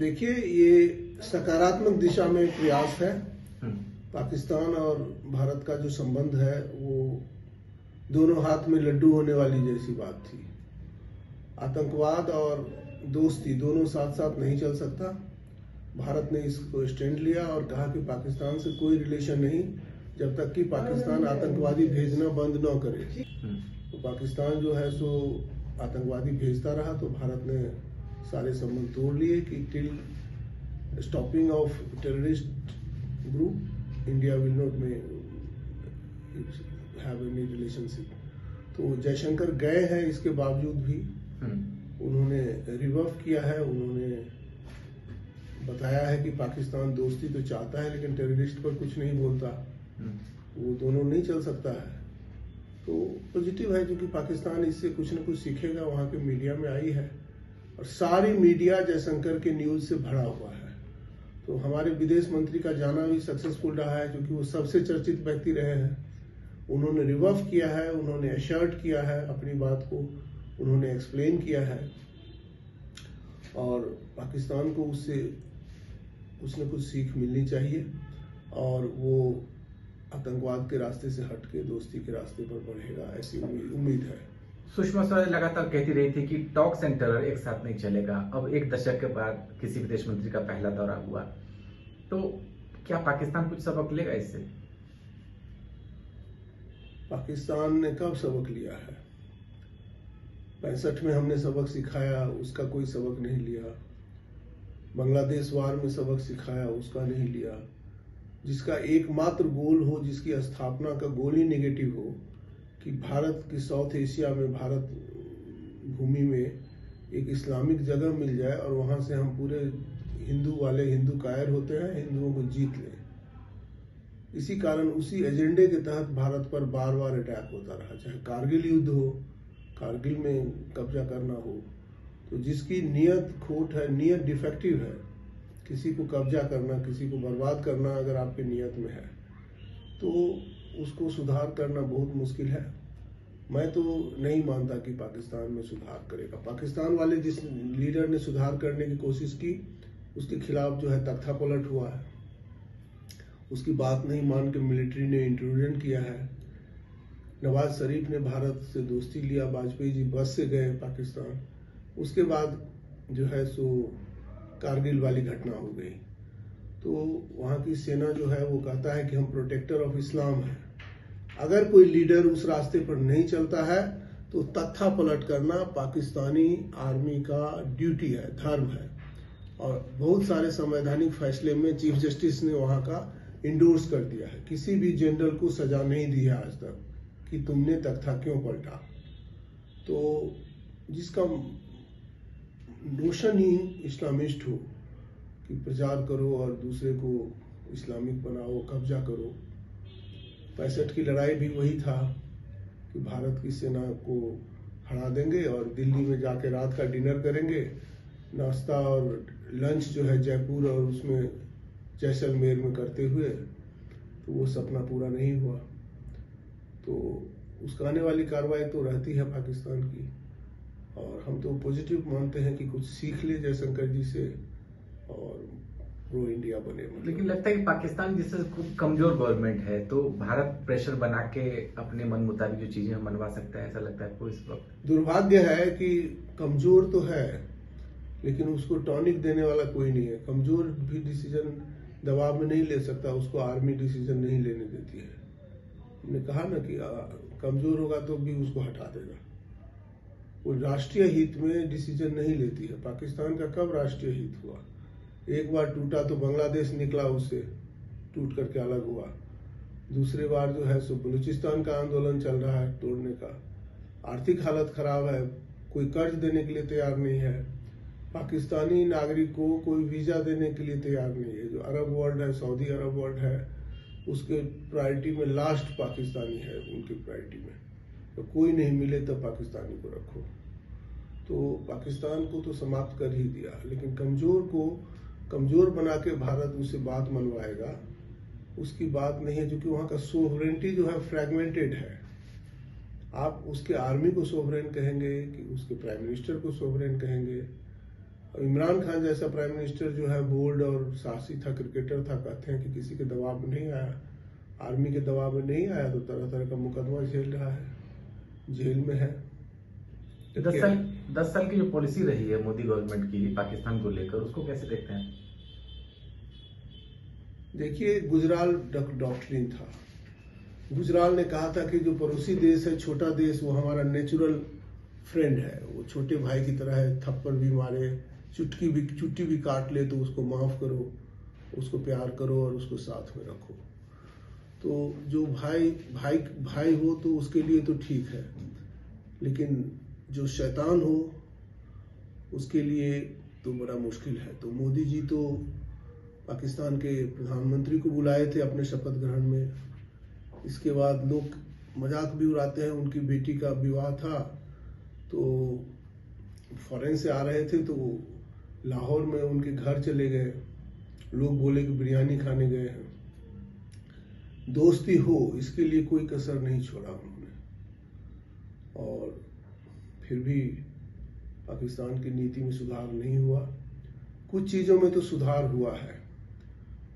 देखिए, ये सकारात्मक दिशा में प्रयास है। पाकिस्तान और भारत का जो संबंध है वो दोनों हाथ में लड्डू होने वाली जैसी बात थी। आतंकवाद और दोस्ती दोनों साथ साथ नहीं चल सकता। भारत ने इसको स्टैंड लिया और कहा कि पाकिस्तान से कोई रिलेशन नहीं जब तक कि पाकिस्तान आतंकवादी भेजना बंद न करे। तो पाकिस्तान जो है सो आतंकवादी भेजता रहा, तो भारत ने सारे संबंध तोड़ लिए कि till stopping of terrorist group India will not have any relationship. तो जयशंकर गए हैं, इसके बावजूद भी उन्होंने रिवर्फ किया है। उन्होंने बताया है कि पाकिस्तान दोस्ती तो चाहता है लेकिन टेररिस्ट पर कुछ नहीं बोलता। वो दोनों नहीं चल सकता है। तो पॉजिटिव है क्योंकि पाकिस्तान इससे कुछ न कुछ सीखेगा। वहां के मीडिया में आई है और सारी मीडिया जयशंकर के न्यूज से भरा हुआ है। तो हमारे विदेश मंत्री का जाना भी सक्सेसफुल रहा है क्योंकि वो सबसे चर्चित व्यक्ति रहे हैं। उन्होंने रिवर्फ किया है, उन्होंने एशर्ट किया है अपनी बात को, उन्होंने एक्सप्लेन किया है और पाकिस्तान को उससे कुछ न कुछ सीख मिलनी चाहिए और वो आतंकवाद के रास्ते से हट के दोस्ती के रास्ते पर बढ़ेगा, ऐसी उम्मीद है। सुषमा स्वराज लगातार कहती रही थी कि टॉक्स एंड टेरर एक साथ नहीं चलेगा। अब एक दशक के बाद किसी विदेश मंत्री का पहला दौरा हुआ, तो क्या पाकिस्तान कुछ सबक लेगा इससे? पाकिस्तान ने कब सबक लिया है? 65 में हमने सबक सिखाया, उसका कोई सबक नहीं लिया। बांग्लादेश वार में सबक सिखाया, उसका नहीं लिया। जिसका एकमात्र गोल हो, जिसकी स्थापना का गोल ही नेगेटिव हो कि भारत की साउथ एशिया में, भारत भूमि में एक इस्लामिक जगह मिल जाए और वहां से हम पूरे हिंदू कायर होते हैं, हिंदुओं को जीत लें। इसी कारण उसी एजेंडे के तहत भारत पर बार बार अटैक होता रहा, चाहे कारगिल युद्ध हो, कारगिल में कब्जा करना हो। तो जिसकी नियत खोट है, नियत डिफेक्टिव है, किसी को कब्जा करना, किसी को बर्बाद करना अगर आपके नियत में है तो उसको सुधार करना बहुत मुश्किल है। मैं तो नहीं मानता कि पाकिस्तान में सुधार करेगा। पाकिस्तान वाले जिस लीडर ने सुधार करने की कोशिश की उसके खिलाफ जो है तख्ता पलट हुआ है। उसकी बात नहीं मान के मिलिट्री ने इंट्रूजन किया है। नवाज शरीफ ने भारत से दोस्ती लिया, वाजपेयी जी बस से गए पाकिस्तान। उसके बाद जो है सो कारगिल वाली घटना हो गई। तो वहाँ की सेना जो है वो कहता है कि हम प्रोटेक्टर ऑफ इस्लाम हैं। अगर कोई लीडर उस रास्ते पर नहीं चलता है तो तख्ता पलट करना पाकिस्तानी आर्मी का ड्यूटी है, धर्म है। और बहुत सारे संवैधानिक फैसले में चीफ जस्टिस ने वहाँ का इंडोर्स कर दिया है। किसी भी जनरल को सजा नहीं दी है आज तक कि तुमने तख्ता क्यों पलटा। तो जिसका नोशन ही इस्लामिस्ट हो कि प्रचार करो और दूसरे को इस्लामिक बनाओ, कब्जा करो। 65 की लड़ाई भी वही था कि भारत की सेना को हरा देंगे और दिल्ली में जाके रात का डिनर करेंगे, नाश्ता और लंच जो है जयपुर और उसमें जैसलमेर में करते हुए। तो वो सपना पूरा नहीं हुआ। तो उसका आने वाली कार्रवाई तो रहती है पाकिस्तान की और हम तो पॉजिटिव मानते हैं कि कुछ सीख ले जयशंकर जी से और प्रो इंडिया बने। लेकिन लगता है कि पाकिस्तान जिससे खूब कमजोर गवर्नमेंट है तो भारत प्रेशर बना के अपने मन मुताबिक जो चीजें मनवा सकता है, ऐसा लगता है आपको इस वक्त? दुर्भाग्य है कि कमजोर तो है लेकिन उसको टॉनिक देने वाला कोई नहीं है। कमजोर भी डिसीजन दबाव में नहीं ले सकता, उसको आर्मी डिसीजन नहीं लेने देती है। हमने कहा ना कि कमजोर होगा तो भी उसको हटा देगा। वो राष्ट्रीय हित में डिसीजन नहीं लेती है। पाकिस्तान का कब राष्ट्रीय हित हुआ? एक बार टूटा तो बांग्लादेश निकला, उससे टूट करके अलग हुआ। दूसरी बार जो है सो बलूचिस्तान का आंदोलन चल रहा है तोड़ने का। आर्थिक हालत खराब है, कोई कर्ज देने के लिए तैयार नहीं है। पाकिस्तानी नागरिक को कोई वीजा देने के लिए तैयार नहीं है। जो अरब वर्ल्ड है, सऊदी अरब वर्ल्ड है, उसके प्रायोरिटी में लास्ट पाकिस्तानी है उनकी प्रायोरिटी में। तो कोई नहीं मिले तो पाकिस्तानी को रखो। तो पाकिस्तान को तो समाप्त कर ही दिया, लेकिन कमजोर को कमजोर बना के भारत उससे बात मनवाएगा, उसकी बात नहीं है। क्योंकि वहां का सोवरेनिटी जो है फ्रैगमेंटेड है। आप उसके आर्मी को सोवरेन कहेंगे कि उसके प्राइम मिनिस्टर को सोवरेन कहेंगे, इमरान खान जैसा प्राइम मिनिस्टर जो है बोल्ड और साहसी था, क्रिकेटर था, कहते हैं कि किसी के दबाव में नहीं आया, आर्मी के दबाव में नहीं आया, तो तरह तरह का मुकदमा झेल रहा है, जेल में है। 10 साल की जो पॉलिसी रही है मोदी गवर्नमेंट की पाकिस्तान को लेकर, उसको कैसे देखते हैं? देखिए, गुजराल डॉक्ट्रिन था। गुजराल ने कहा था कि जो पड़ोसी देश है, छोटा देश, वो हमारा नेचुरल फ्रेंड है, वो छोटे भाई की तरह है, थप्पड़ भी मारे, चुट्टी भी काट ले तो उसको माफ करो, उसको प्यार करो और उसको साथ में रखो। तो जो भाई हो तो उसके लिए तो ठीक है, लेकिन जो शैतान हो उसके लिए तो बड़ा मुश्किल है। तो मोदी जी तो पाकिस्तान के प्रधानमंत्री को बुलाए थे अपने शपथ ग्रहण में। इसके बाद लोग मजाक भी उड़ाते हैं, उनकी बेटी का विवाह था तो फॉरेन से आ रहे थे तो लाहौर में उनके घर चले गए, लोग बोले कि बिरयानी खाने गए हैं। दोस्ती हो इसके लिए कोई कसर नहीं छोड़ा उन्होंने, और फिर भी पाकिस्तान की नीति में सुधार नहीं हुआ। कुछ चीजों में तो सुधार हुआ है।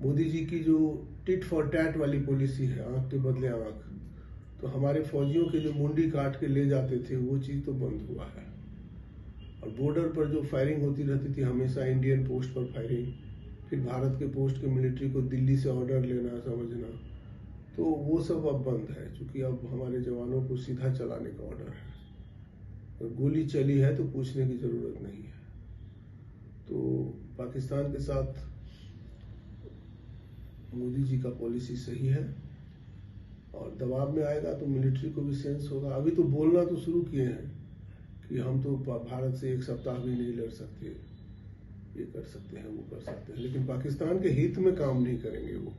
मोदी जी की जो टिट फॉर टैट वाली पॉलिसी है, आंख के बदले आंख, तो हमारे फौजियों के जो मुंडी काट के ले जाते थे वो चीज तो बंद हुआ है। और बॉर्डर पर जो फायरिंग होती रहती थी, हमेशा इंडियन पोस्ट पर फायरिंग, फिर भारत के पोस्ट के मिलिट्री को दिल्ली से ऑर्डर लेना समझना, तो वो सब अब बंद है, क्योंकि अब हमारे जवानों को सीधा चलाने का ऑर्डर है। और गोली चली है तो पूछने की जरूरत नहीं है। तो पाकिस्तान के साथ मोदी जी का पॉलिसी सही है, और दबाव में आएगा तो मिलिट्री को भी सेंस होगा। अभी तो बोलना तो शुरू किए हैं कि हम तो भारत से एक सप्ताह भी नहीं लड़ सकते, ये कर सकते हैं, वो कर सकते हैं, लेकिन पाकिस्तान के हित में काम नहीं करेंगे वो।